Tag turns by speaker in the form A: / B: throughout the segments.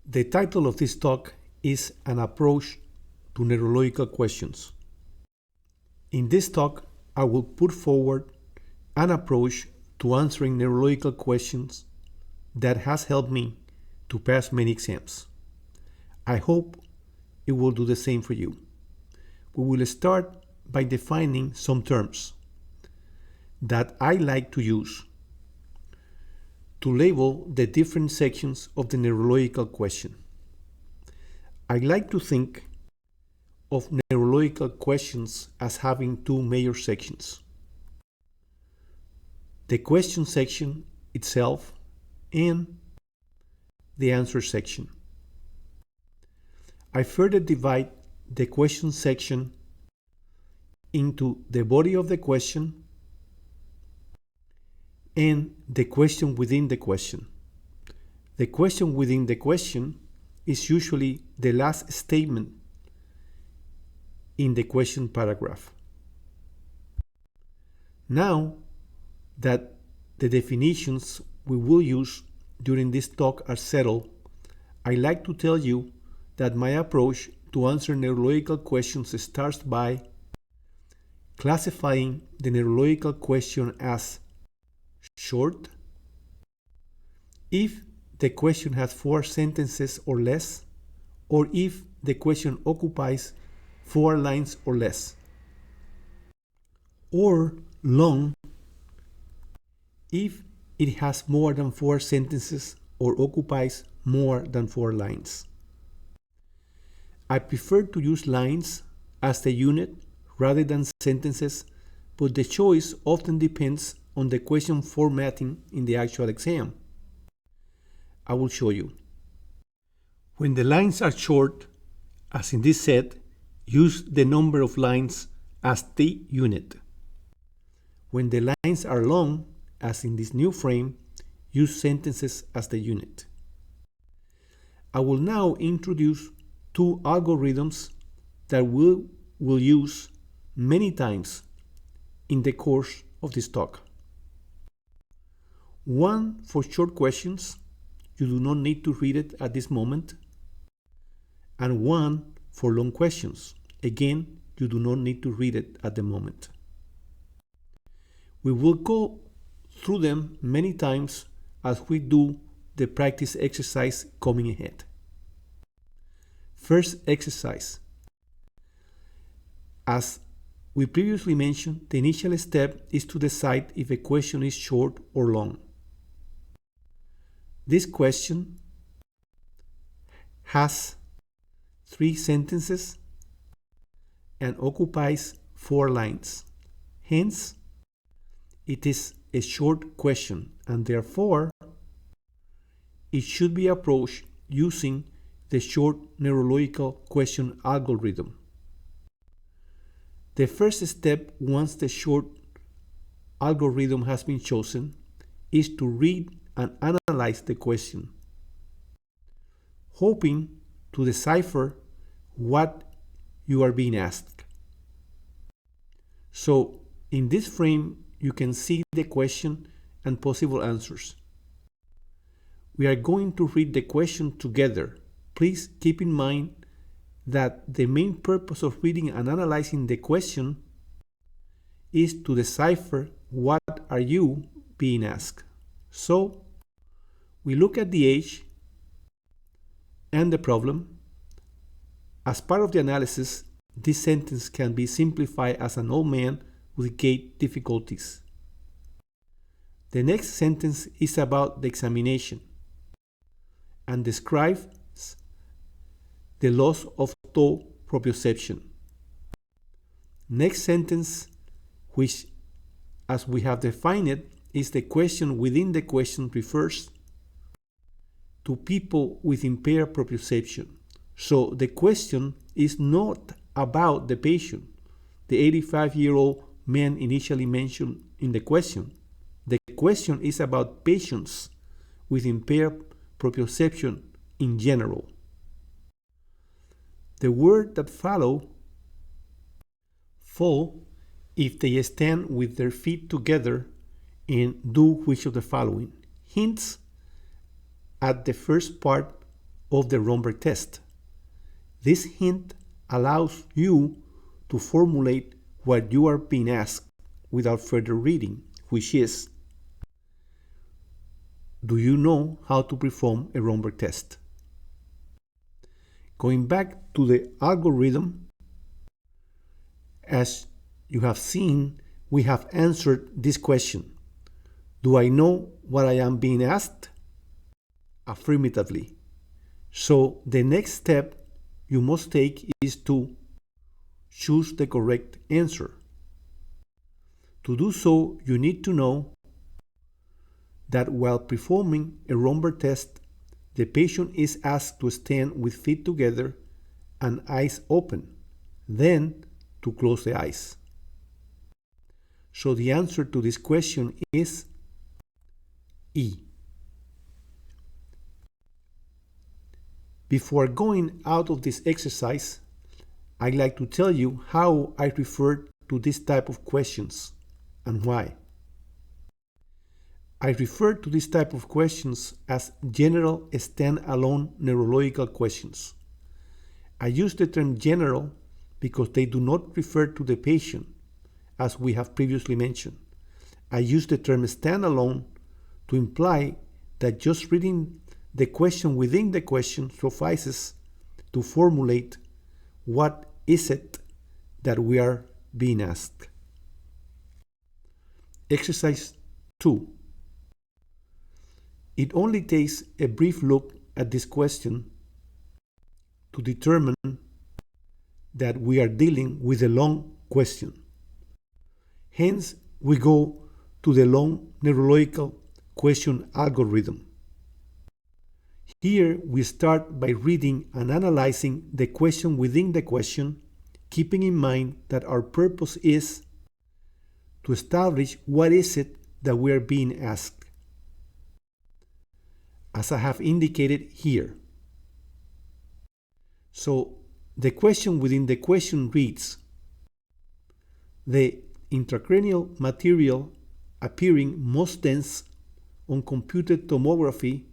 A: The title of this talk is An Approach to Neurological Questions. In this talk, I will put forward an approach to answering neurological questions that has helped me to pass many exams. I hope it will do the same for you. We will start by defining some terms that I like to use to label the different sections of the neurological question. I like to think of neurological questions as having two major sections: the question section itself and the answer section. I further divide the question section into the body of the question and the question within the question. The question within the question is usually the last statement in the question paragraph. Now that the definitions we will use during this talk are settled, I like to tell you that my approach to answer neurological questions starts by classifying the neurological question as short, if the question has 4 sentences or less, or if the question occupies 4 lines or less, or long, if it has more than 4 sentences or occupies more than 4 lines. I prefer to use lines as the unit rather than sentences, but the choice often depends on the question formatting in the actual exam. I will show you. When the lines are short, as in this set, use the number of lines as the unit. When the lines are long, as in this new frame, use sentences as the unit. I will now introduce 2 algorithms that we will use many times in the course of this talk. One for short questions, you do not need to read it at this moment, and one for long questions. Again, you do not need to read it at the moment. We will go through them many times as we do the practice exercise coming ahead. First exercise. As we previously mentioned, the initial step is to decide if a question is short or long. This question has 3 sentences and occupies 4 lines. Hence, it is a short question, and therefore it should be approached using the short neurological question algorithm. The first step, once the short algorithm has been chosen, is to read and analyze the question, hoping to decipher what you are being asked. So, in this frame, you can see the question and possible answers. We are going to read the question together. Please keep in mind that the main purpose of reading and analyzing the question is to decipher what are you being asked. So, we look at the age and the problem. As part of the analysis, this sentence can be simplified as an old man with gait difficulties. The next sentence is about the examination and describes the loss of toe proprioception. Next sentence, which as we have defined it, is the question within the question, refers to people with impaired proprioception. So the question is not about the patient, the 85-year-old man initially mentioned in the question. The question is about patients with impaired proprioception in general. The word that follow fall if they stand with their feet together and do which of the following. Hints at the first part of the Romberg test. This hint allows you to formulate what you are being asked without further reading, which is, do you know how to perform a Romberg test? Going back to the algorithm, as you have seen, we have answered this question. Do I know what I am being asked? Affirmatively. So the next step you must take is to choose the correct answer. To do so, you need to know that while performing a Romberg test, the patient is asked to stand with feet together and eyes open, then to close the eyes. So the answer to this question is E. Before going out of this exercise, I'd like to tell you how I refer to this type of questions and why. I refer to this type of questions as general stand-alone neurological questions. I use the term general because they do not refer to the patient, as we have previously mentioned. I use the term standalone to imply that just reading the question within the question suffices to formulate what is it that we are being asked. Exercise 2. It only takes a brief look at this question to determine that we are dealing with a long question. Hence, we go to the long neurological question algorithm. Here, we start by reading and analyzing the question within the question, keeping in mind that our purpose is to establish what is it that we are being asked. As I have indicated here. So, the question within the question reads, the intracranial material appearing most dense on computed tomography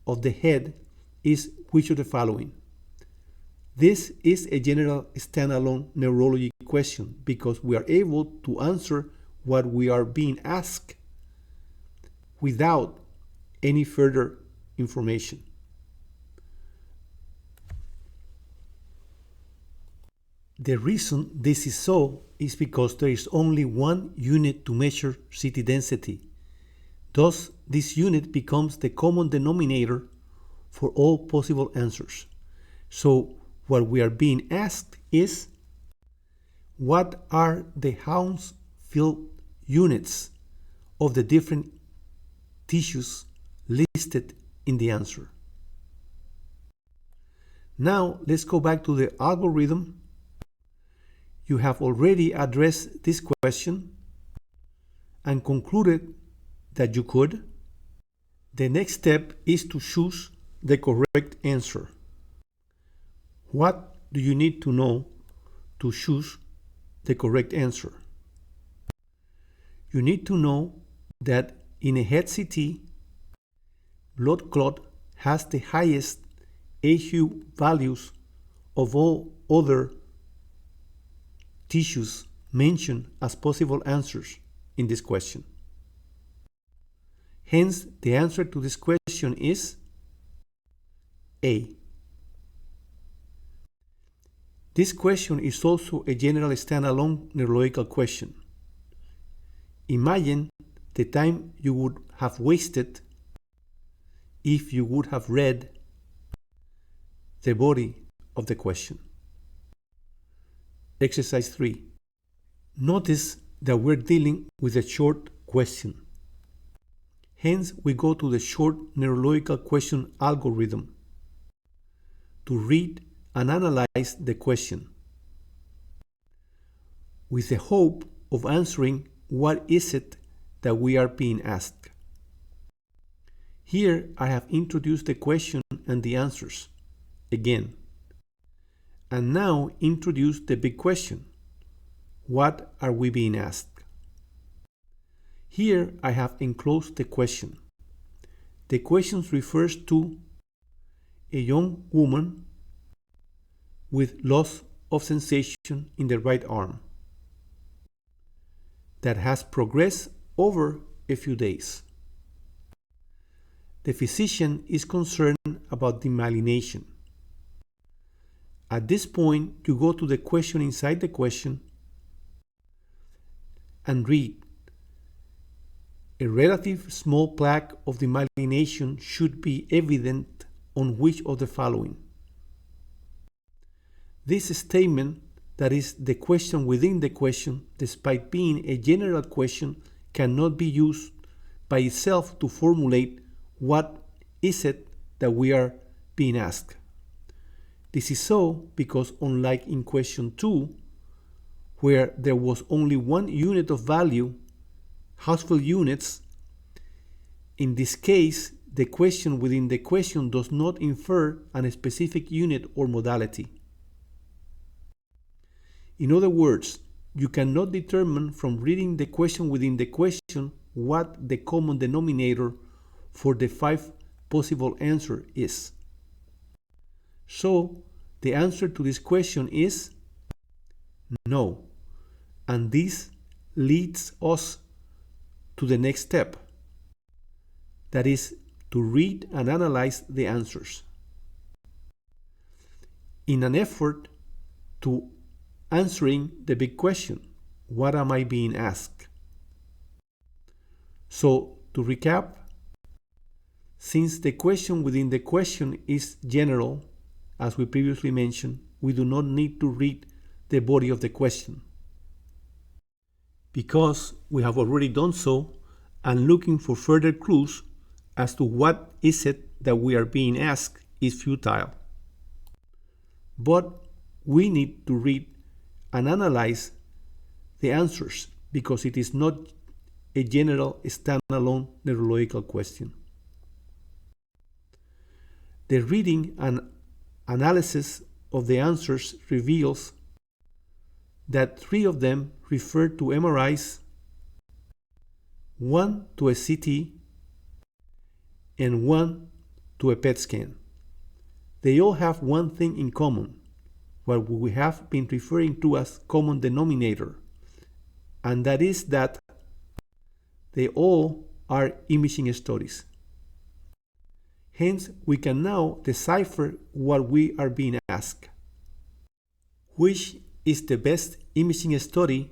A: of the head is which of the following? This is a general standalone neurology question because we are able to answer what we are being asked without any further information. The reason this is so is because there is only one unit to measure CT density. Thus, this unit becomes the common denominator for all possible answers. So, what we are being asked is, what are the Hounsfield units of the different tissues listed in the answer? Now, let's go back to the algorithm. You have already addressed this question and concluded that you could. The next step is to choose the correct answer. What do you need to know to choose the correct answer? You need to know that in a head CT, blood clot has the highest AHU values of all other tissues mentioned as possible answers in this question. Hence, the answer to this question is A. This question is also a general standalone neurological question. Imagine the time you would have wasted if you would have read the body of the question. Exercise 3. Notice that we're dealing with a short question. Hence, we go to the short neurological question algorithm to read and analyze the question with the hope of answering what is it that we are being asked. Here, I have introduced the question and the answers again. And now introduce the big question. What are we being asked? Here I have enclosed the question. The question refers to a young woman with loss of sensation in the right arm that has progressed over a few days. The physician is concerned about demyelination. At this point, you go to the question inside the question and read, a relative small plaque of demyelination should be evident on which of the following? This statement, that is the question within the question, despite being a general question, cannot be used by itself to formulate what is it that we are being asked. This is so because, unlike in question 2, where there was only one unit of value, Hausfeld units, in this case, the question within the question does not infer a specific unit or modality. In other words, you cannot determine from reading the question within the question what the common denominator for the 5 possible answers is. So, the answer to this question is no. And this leads us to the next step, that is to read and analyze the answers in an effort to answering the big question, what am I being asked? So, to recap, since the question within the question is general, as we previously mentioned, we do not need to read the body of the question, because we have already done so, and looking for further clues as to what is it that we are being asked is futile. But we need to read and analyze the answers because it is not a general standalone neurological question. The reading and analysis of the answers reveals that 3 of them refer to MRIs, 1 to a CT, and 1 to a PET scan. They all have one thing in common, what we have been referring to as common denominator, and that is that they all are imaging studies. Hence, we can now decipher what we are being asked. Which is the best imaging study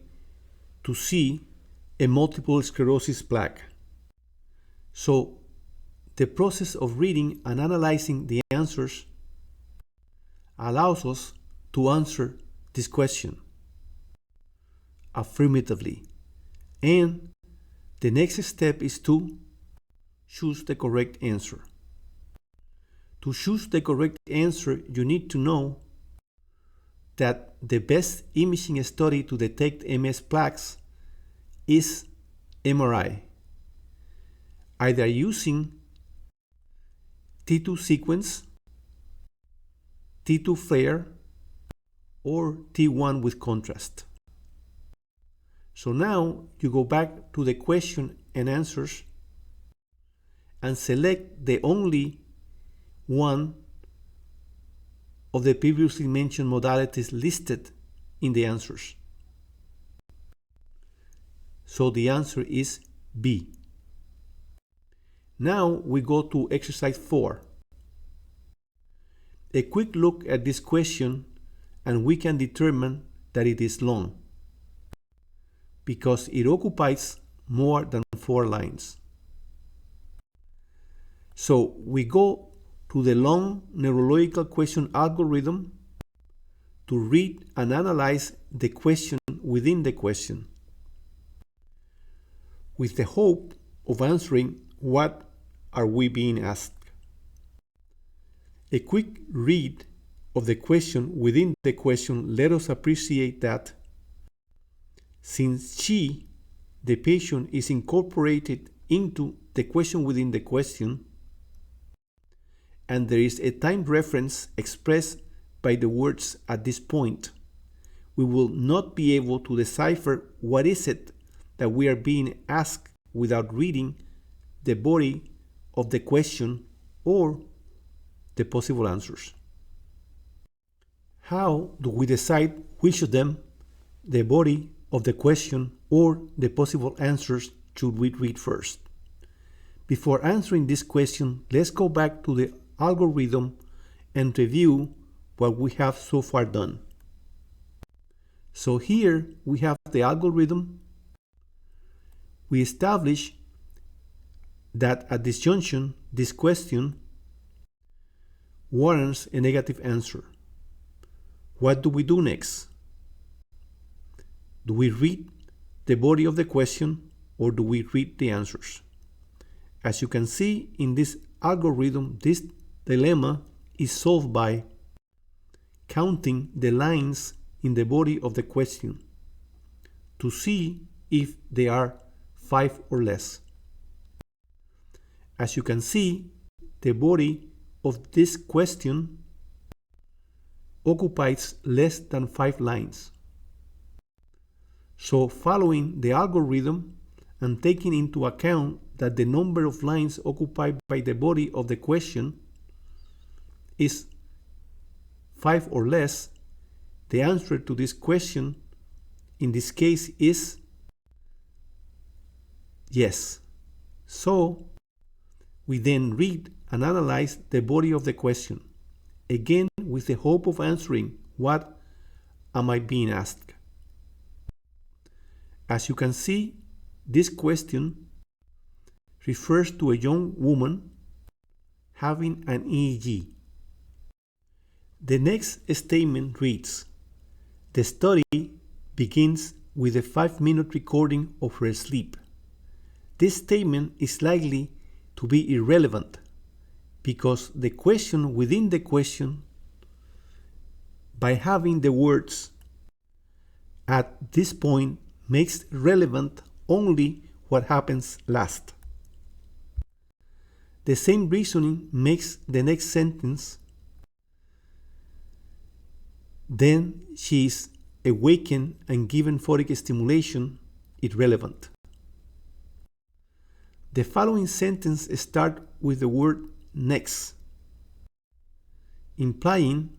A: to see a multiple sclerosis plaque? So, the process of reading and analyzing the answers allows us to answer this question affirmatively. And the next step is to choose the correct answer. To choose the correct answer, you need to know that the best imaging study to detect MS plaques is MRI, either using T2 sequence, T2 flare, or T1 with contrast. So now you go back to the question and answers and select the only one of the previously mentioned modalities listed in the answers. So the answer is B. Now we go to exercise 4. A quick look at this question and we can determine that it is long because it occupies more than 4 lines. So we go to the long neurological question algorithm to read and analyze the question within the question, with the hope of answering what are we being asked. A quick read of the question within the question let us appreciate that since she, the patient, is incorporated into the question within the question, and there is a time reference expressed by the words at this point, we will not be able to decipher what is it that we are being asked without reading the body of the question or the possible answers. How do we decide which of them, the body of the question or the possible answers, should we read first? Before answering this question, let's go back to the algorithm and review what we have so far done. So here we have the algorithm. We establish that at this junction, this question warrants a negative answer. What do we do next? Do we read the body of the question or do we read the answers? As you can see in this algorithm, this dilemma is solved by counting the lines in the body of the question to see if they are 5 or less. As you can see, the body of this question occupies less than 5 lines. So following the algorithm and taking into account that the number of lines occupied by the body of the question is 5 or less, the answer to this question in this case is yes. So we then read and analyze the body of the question, again with the hope of answering what am I being asked. As you can see, this question refers to a young woman having an EEG. The next statement reads, the study begins with a 5-minute recording of her sleep. This statement is likely to be irrelevant because the question within the question, by having the words at this point, makes relevant only what happens last. The same reasoning makes the next sentence, then she is awakened and given phonic stimulation, irrelevant. The following sentence starts with the word next, implying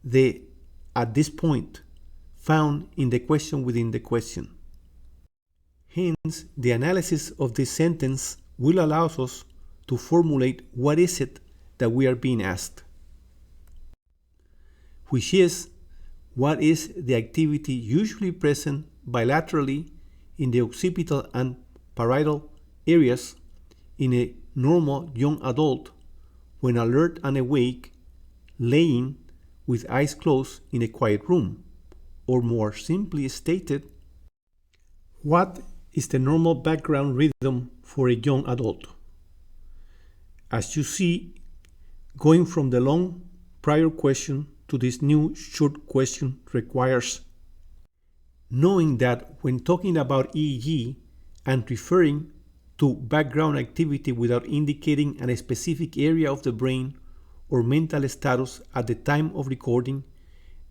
A: the at this point found in the question within the question. Hence, the analysis of this sentence will allow us to formulate what is it that we are being asked, which is what is the activity usually present bilaterally in the occipital and parietal areas in a normal young adult when alert and awake, laying with eyes closed in a quiet room, or more simply stated, what is the normal background rhythm for a young adult? As you see, going from the long prior question to this new short question requires knowing that when talking about EEG and referring to background activity without indicating a specific area of the brain or mental status at the time of recording,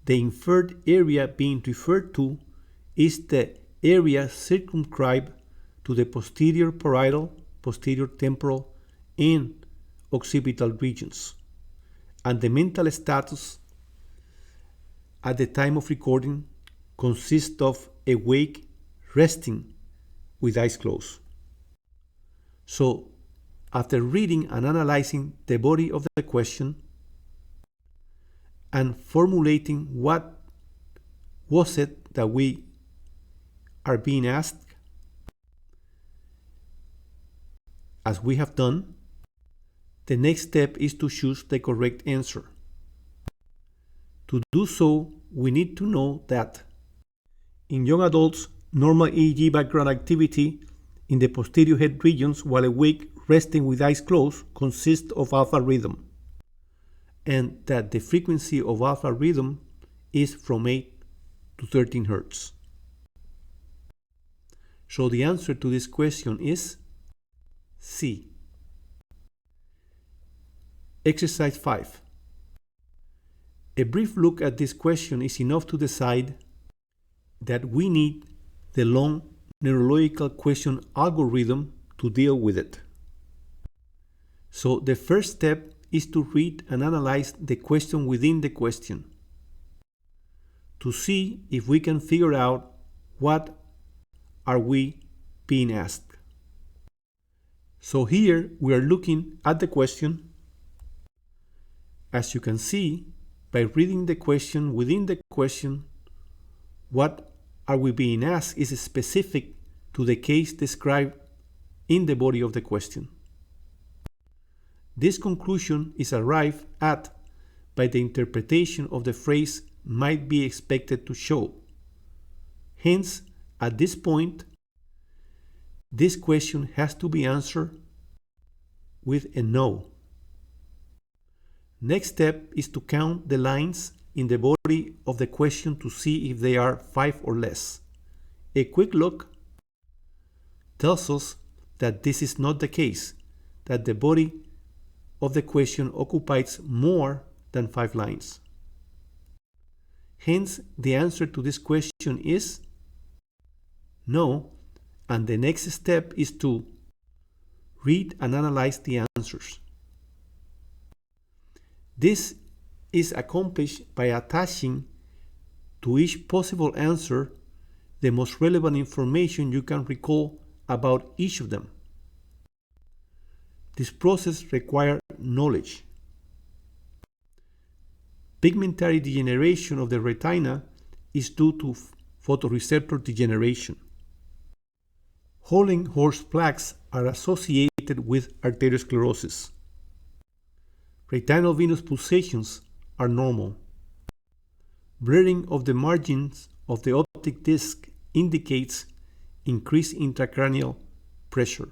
A: the inferred area being referred to is the area circumscribed to the posterior parietal, posterior temporal, and occipital regions, and the mental status at the time of recording consists of awake, resting, with eyes closed. So, after reading and analyzing the body of the question and formulating what was it that we are being asked, as we have done, the next step is to choose the correct answer. To do so, we need to know that in young adults, normal EEG background activity in the posterior head regions while awake, resting with eyes closed, consists of alpha rhythm, and that the frequency of alpha rhythm is from 8 to 13 Hz. So the answer to this question is C. Exercise 5. A brief look at this question is enough to decide that we need the long neurological question algorithm to deal with it. So the first step is to read and analyze the question within the question, to see if we can figure out what are we being asked. So here we are looking at the question. As you can see, by reading the question within the question, what are we being asked is specific to the case described in the body of the question. This conclusion is arrived at by the interpretation of the phrase might be expected to show. Hence, at this point, this question has to be answered with a no. Next step is to count the lines in the body of the question to see if they are 5 or less. A quick look tells us that this is not the case, that the body of the question occupies more than 5 lines. Hence, the answer to this question is no, and the next step is to read and analyze the answers. This is accomplished by attaching to each possible answer the most relevant information you can recall about each of them. This process requires knowledge. Pigmentary degeneration of the retina is due to photoreceptor degeneration. Hole horse plaques are associated with arteriosclerosis. Retinal venous pulsations are normal. Blurring of the margins of the optic disc indicates increased intracranial pressure.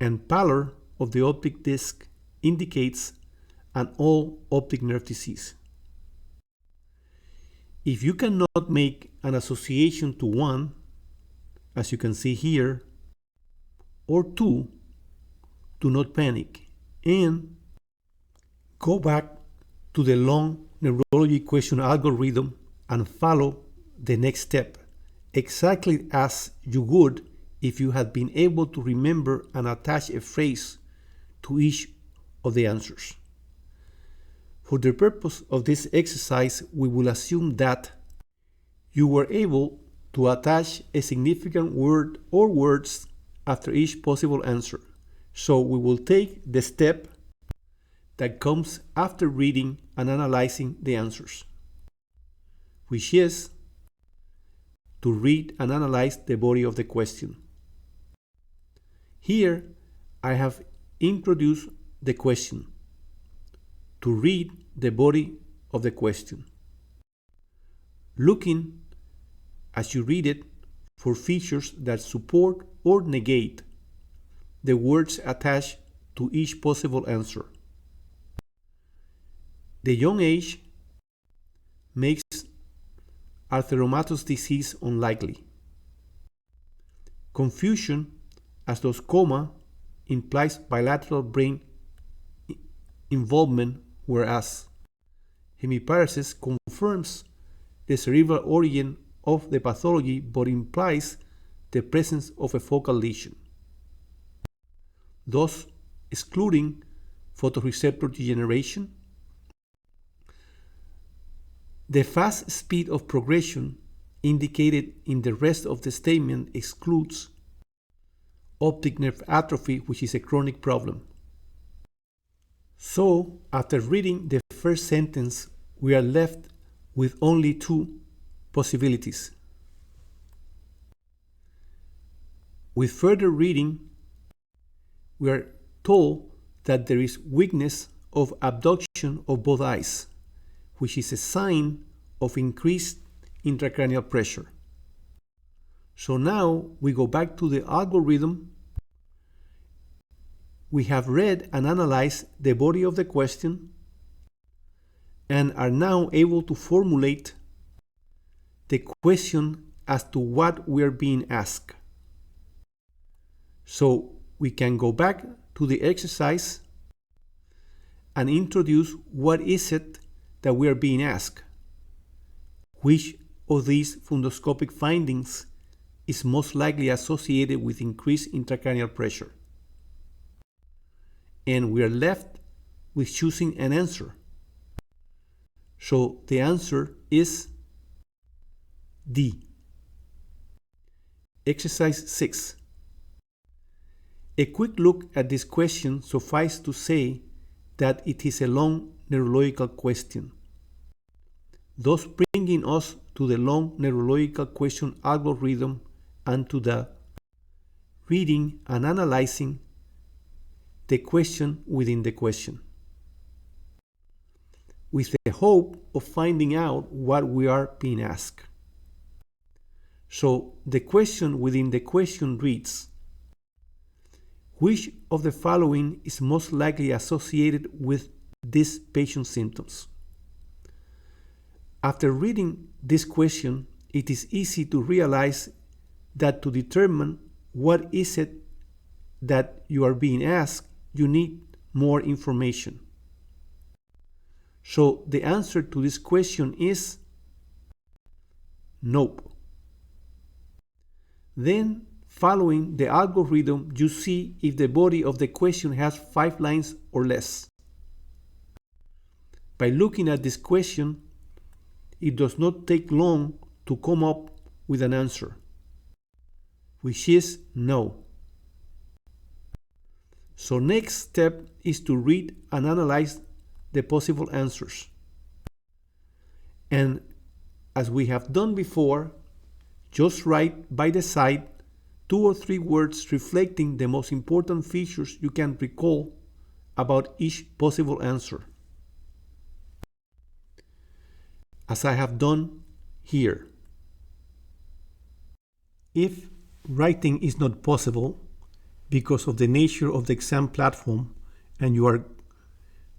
A: And pallor of the optic disc indicates an all optic nerve disease. If you cannot make an association to one, as you can see here, or two, do not panic and go back to the long neurology question algorithm and follow the next step, exactly as you would if you had been able to remember and attach a phrase to each of the answers. For the purpose of this exercise, we will assume that you were able to attach a significant word or words after each possible answer. So we will take the step that comes after reading and analyzing the answers, which is to read and analyze the body of the question. Here, I have introduced the question, to read the body of the question, looking as you read it for features that support or negate the words attached to each possible answer. The young age makes arthromatous disease unlikely. Confusion, as does coma, implies bilateral brain involvement, whereas hemiparesis confirms the cerebral origin of the pathology but implies the presence of a focal lesion, thus excluding photoreceptor degeneration. The fast speed of progression indicated in the rest of the statement excludes optic nerve atrophy, which is a chronic problem. So, after reading the first sentence, we are left with only 2 possibilities. With further reading, we are told that there is weakness of abduction of both eyes, which is a sign of increased intracranial pressure. So now we go back to the algorithm. We have read and analyzed the body of the question and are now able to formulate the question as to what we are being asked. So we can go back to the exercise and introduce what is it that we are being asked. Which of these fundoscopic findings is most likely associated with increased intracranial pressure? and we are left with choosing an answer. So the answer is D. Exercise 6. A quick look at this question suffices to say that it is a long neurological question, thus bringing us to the long neurological question algorithm and to the reading and analyzing the question within the question, with the hope of finding out what we are being asked. So the question within the question reads, which of the following is most likely associated with these patient symptoms? After reading this question, it is easy to realize that to determine what is it that you are being asked, you need more information. So the answer to this question is nope. Then, following the algorithm, you see if the body of the question has 5 lines or less. By looking at this question, it does not take long to come up with an answer, which is no. So next step is to read and analyze the possible answers. And as we have done before, just write by the side 2 or 3 words reflecting the most important features you can recall about each possible answer, as I have done here. If writing is not possible because of the nature of the exam platform and you are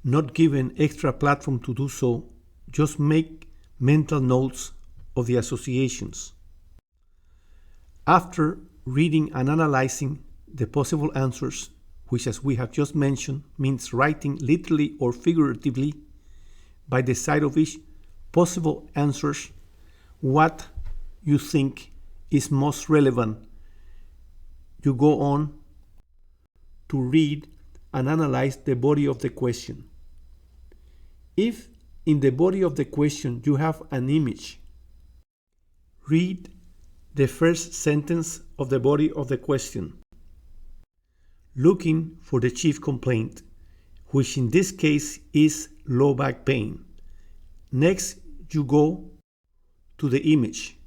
A: not given extra platform to do so, just make mental notes of the associations. After reading and analyzing the possible answers, which as we have just mentioned means writing literally or figuratively by the side of each possible answers what you think is most relevant, you go on to read and analyze the body of the question. If in the body of the question you have an image, read the first sentence of the body of the question, looking for the chief complaint, which in this case is low back pain. Next, you go to the image.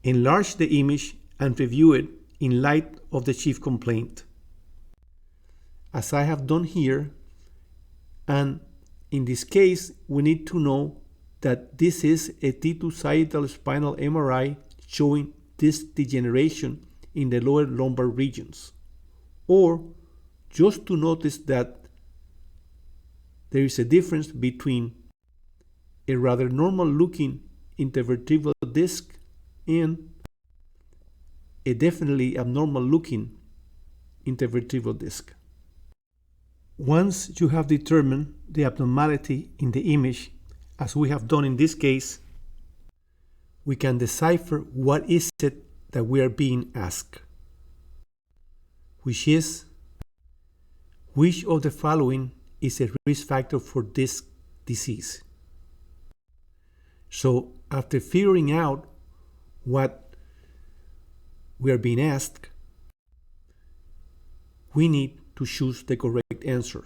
A: Enlarge the image and review it in light of the chief complaint, as I have done here. And in this case, we need to know that this is a T2 sagittal spinal MRI showing disc degeneration in the lower lumbar regions. Or just to notice that there is a difference between a rather normal looking intervertebral disc and a definitely abnormal looking intervertebral disc. Once you have determined the abnormality in the image, as we have done in this case, we can decipher what is it that we are being asked, which is which of the following is a risk factor for this disease. So after figuring out what we are being asked, we need to choose the correct answer,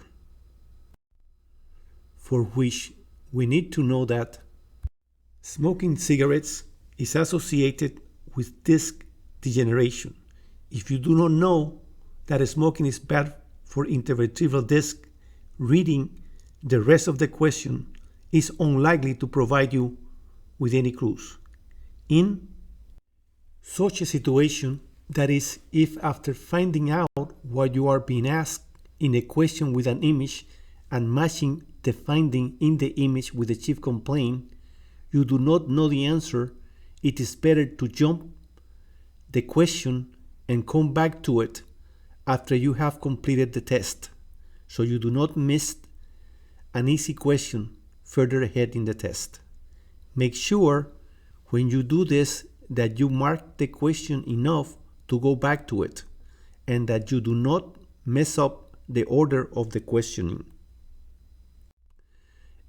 A: for which we need to know that smoking cigarettes is associated with disc degeneration. If you do not know that smoking is bad for intervertebral disc, reading the rest of the question is unlikely to provide you with any clues. In such a situation, that is, if after finding out what you are being asked in a question with an image and matching the finding in the image with the chief complaint, you do not know the answer, it is better to jump the question and come back to it after you have completed the test, so you do not miss an easy question further ahead in the test. Make sure when you do this that you mark the question enough to go back to it, and that you do not mess up the order of the questioning.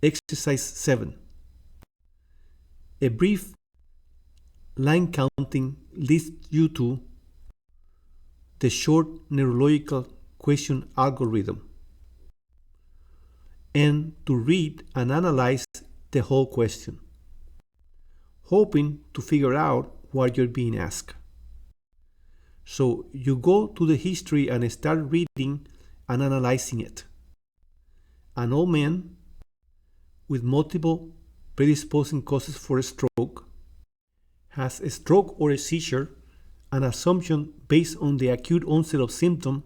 A: Exercise 7. A brief line counting leads you to the short neurological question algorithm and to read and analyze the whole question, hoping to figure out what you're being asked. So you go to the history and start reading and analyzing it. An old man with multiple predisposing causes for a stroke has a stroke or a seizure, an assumption based on the acute onset of symptom,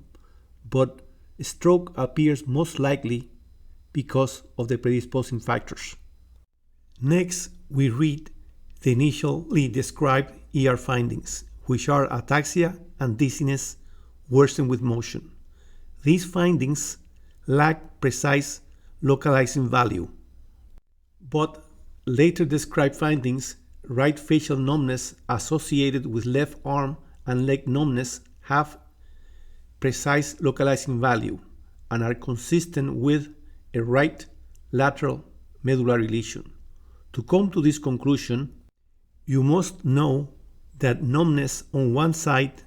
A: but stroke appears most likely because of the predisposing factors. Next, we read the initially described ER findings, which are ataxia and dizziness worsened with motion. These findings lack precise localizing value, but later described findings, right facial numbness associated with left arm and leg numbness, have precise localizing value and are consistent with a right lateral medullary lesion. To come to this conclusion, you must know that numbness on one side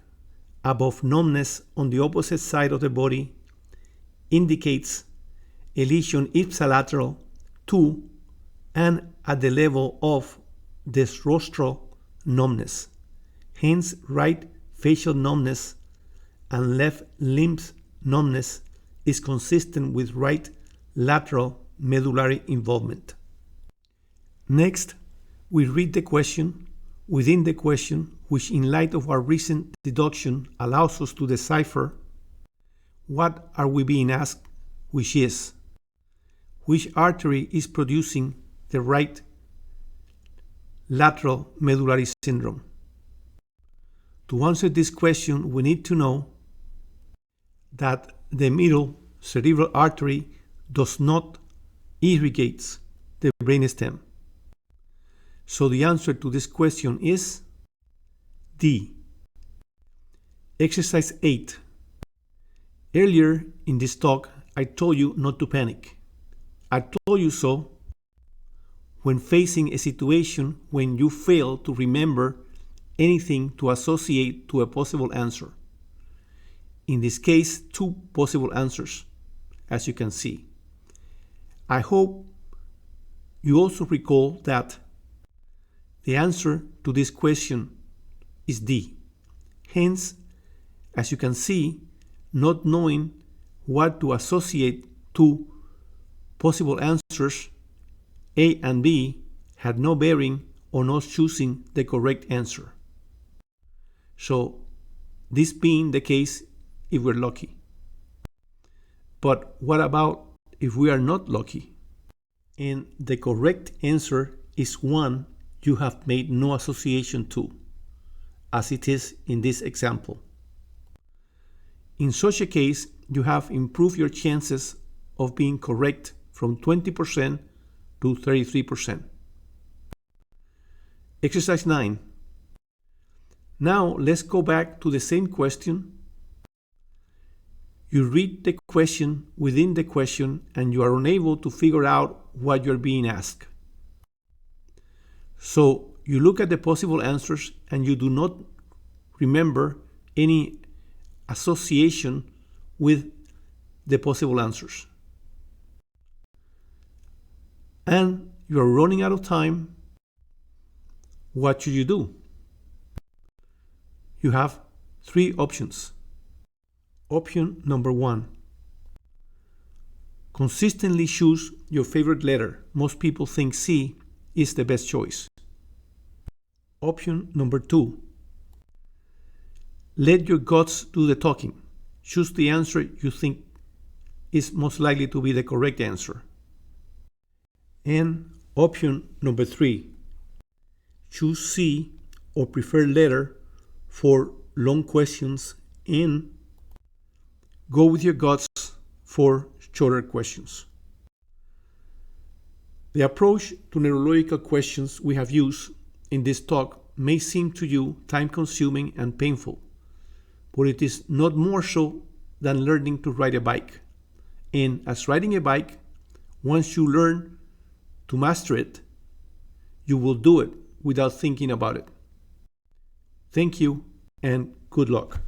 A: above numbness on the opposite side of the body indicates a lesion ipsilateral to and at the level of the rostral numbness. Hence, right facial numbness and left limb numbness is consistent with right lateral medullary involvement. Next, we read the question within the question, which in light of our recent deduction allows us to decipher what are we being asked, which is, which artery is producing the right lateral medullary syndrome? To answer this question, we need to know that the middle cerebral artery does not irrigate the brainstem. So the answer to this question is D. Exercise 8. Earlier in this talk, I told you not to panic. I told you so when facing a situation when you fail to remember anything to associate to a possible answer. In this case, 2 possible answers, as you can see. I hope you also recall that the answer to this question is D. Hence, as you can see, not knowing what to associate to possible answers A and B had no bearing on us choosing the correct answer. So, this being the case if we're lucky. But what about if we are not lucky? And the correct answer is one you have made no association to, as it is in this example. In such a case, you have improved your chances of being correct from 20% to 33%. Exercise 9. Now let's go back to the same question. You read the question within the question and you are unable to figure out what you're being asked. So you look at the possible answers and you do not remember any association with the possible answers. And you are running out of time. What should you do? You have 3 options. Option number 1. Consistently choose your favorite letter. Most people think C is the best choice. Option number 2. Let your guts do the talking. Choose the answer you think is most likely to be the correct answer. And option number 3. Choose C or preferred letter for long questions and go with your guts for shorter questions. The approach to neurological questions we have used in this talk may seem to you time-consuming and painful, but it is not more so than learning to ride a bike. And as riding a bike, once you learn to master it, you will do it without thinking about it. Thank you and good luck.